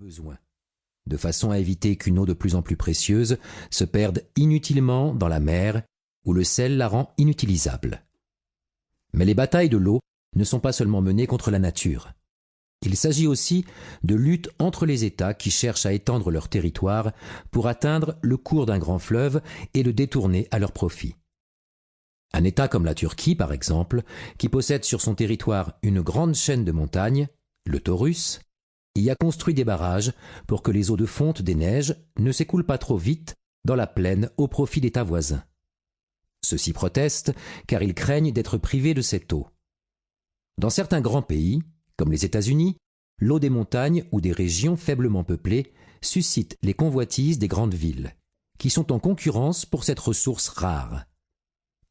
besoin, de façon à éviter qu'une eau de plus en plus précieuse se perde inutilement dans la mer où le sel la rend inutilisable. Mais les batailles de l'eau ne sont pas seulement menées contre la nature. Il s'agit aussi de lutte entre les États qui cherchent à étendre leur territoire pour atteindre le cours d'un grand fleuve et le détourner à leur profit. Un État comme la Turquie, par exemple, qui possède sur son territoire une grande chaîne de montagnes, le Taurus, y a construit des barrages pour que les eaux de fonte des neiges ne s'écoulent pas trop vite dans la plaine au profit d'États voisins. Ceux-ci protestent car ils craignent d'être privés de cette eau. Dans certains grands pays, comme les États-Unis, l'eau des montagnes ou des régions faiblement peuplées suscite les convoitises des grandes villes, qui sont en concurrence pour cette ressource rare.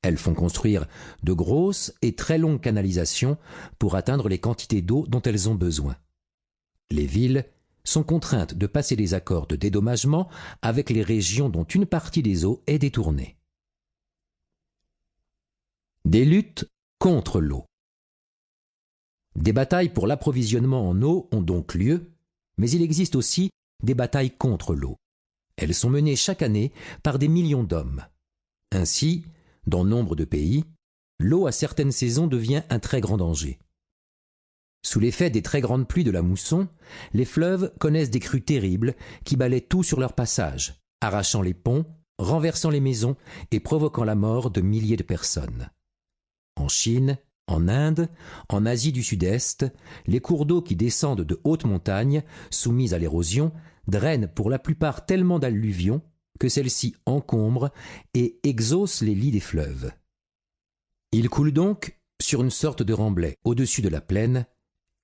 Elles font construire de grosses et très longues canalisations pour atteindre les quantités d'eau dont elles ont besoin. Les villes sont contraintes de passer des accords de dédommagement avec les régions dont une partie des eaux est détournée. Des luttes contre l'eau. Des batailles pour l'approvisionnement en eau ont donc lieu, mais il existe aussi des batailles contre l'eau. Elles sont menées chaque année par des millions d'hommes. Ainsi, dans nombre de pays, l'eau à certaines saisons devient un très grand danger. Sous l'effet des très grandes pluies de la mousson, les fleuves connaissent des crues terribles qui balaient tout sur leur passage, arrachant les ponts, renversant les maisons et provoquant la mort de milliers de personnes. En Chine, en Inde, en Asie du Sud-Est, les cours d'eau qui descendent de hautes montagnes, soumises à l'érosion, drainent pour la plupart tellement d'alluvions que celles-ci encombrent et exhaussent les lits des fleuves. Ils coulent donc sur une sorte de remblai au-dessus de la plaine,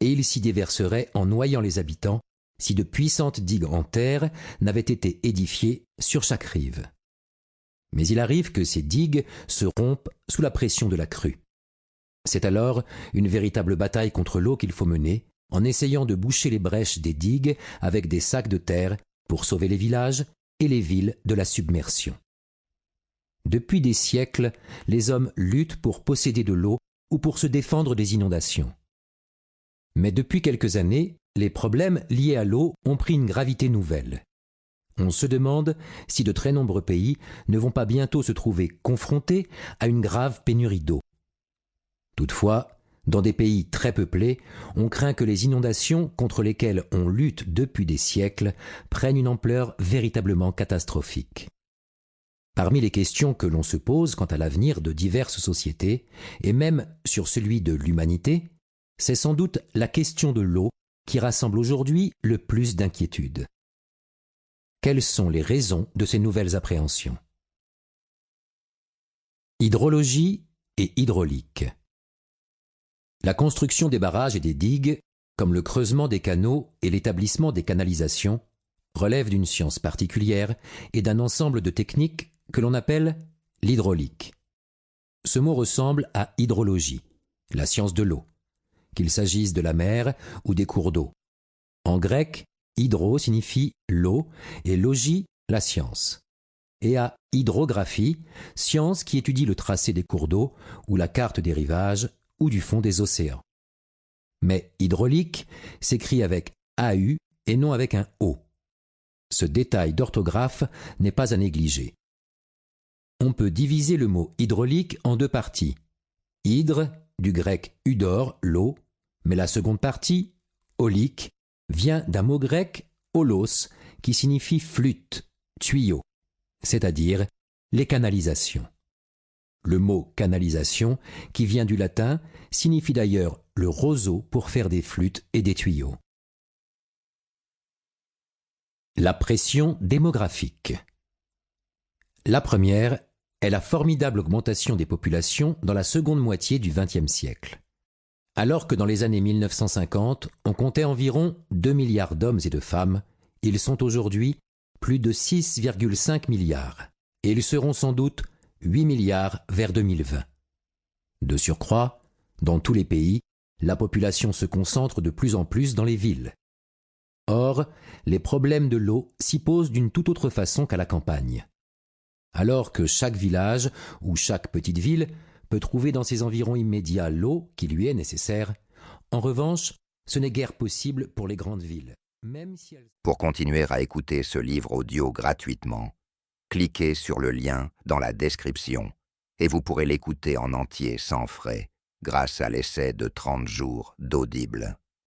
et ils s'y déverseraient en noyant les habitants si de puissantes digues en terre n'avaient été édifiées sur chaque rive. Mais il arrive que ces digues se rompent sous la pression de la crue. C'est alors une véritable bataille contre l'eau qu'il faut mener, en essayant de boucher les brèches des digues avec des sacs de terre pour sauver les villages et les villes de la submersion. Depuis des siècles, les hommes luttent pour posséder de l'eau ou pour se défendre des inondations. Mais depuis quelques années, les problèmes liés à l'eau ont pris une gravité nouvelle. On se demande si de très nombreux pays ne vont pas bientôt se trouver confrontés à une grave pénurie d'eau. Toutefois, dans des pays très peuplés, on craint que les inondations contre lesquelles on lutte depuis des siècles prennent une ampleur véritablement catastrophique. Parmi les questions que l'on se pose quant à l'avenir de diverses sociétés, et même sur celui de l'humanité, c'est sans doute la question de l'eau qui rassemble aujourd'hui le plus d'inquiétudes. Quelles sont les raisons de ces nouvelles appréhensions? Hydrologie et hydraulique. La construction des barrages et des digues, comme le creusement des canaux et l'établissement des canalisations, relève d'une science particulière et d'un ensemble de techniques que l'on appelle l'hydraulique. Ce mot ressemble à hydrologie, la science de l'eau, qu'il s'agisse de la mer ou des cours d'eau. En grec, hydro signifie l'eau et logie, la science. Et à hydrographie, science qui étudie le tracé des cours d'eau ou la carte des rivages ou du fond des océans. Mais hydraulique s'écrit avec AU et non avec un O. Ce détail d'orthographe n'est pas à négliger. On peut diviser le mot hydraulique en deux parties. Hydre, du grec udor, l'eau, mais la seconde partie, olique, vient d'un mot grec holos, qui signifie flûte, tuyau, c'est-à-dire les canalisations. Le mot canalisation, qui vient du latin, signifie d'ailleurs le roseau pour faire des flûtes et des tuyaux. La pression démographique. La première est la formidable augmentation des populations dans la seconde moitié du XXe siècle. Alors que dans les années 1950, on comptait environ 2 milliards d'hommes et de femmes, ils sont aujourd'hui plus de 6,5 milliards, et ils seront sans doute 8 milliards vers 2020. De surcroît, dans tous les pays, la population se concentre de plus en plus dans les villes. Or, les problèmes de l'eau s'y posent d'une toute autre façon qu'à la campagne. Alors que chaque village ou chaque petite ville peut trouver dans ses environs immédiats l'eau qui lui est nécessaire, en revanche, ce n'est guère possible pour les grandes villes. même si elles... Pour continuer à écouter ce livre audio gratuitement, cliquez sur le lien dans la description et vous pourrez l'écouter en entier sans frais grâce à l'essai de 30 jours d'Audible.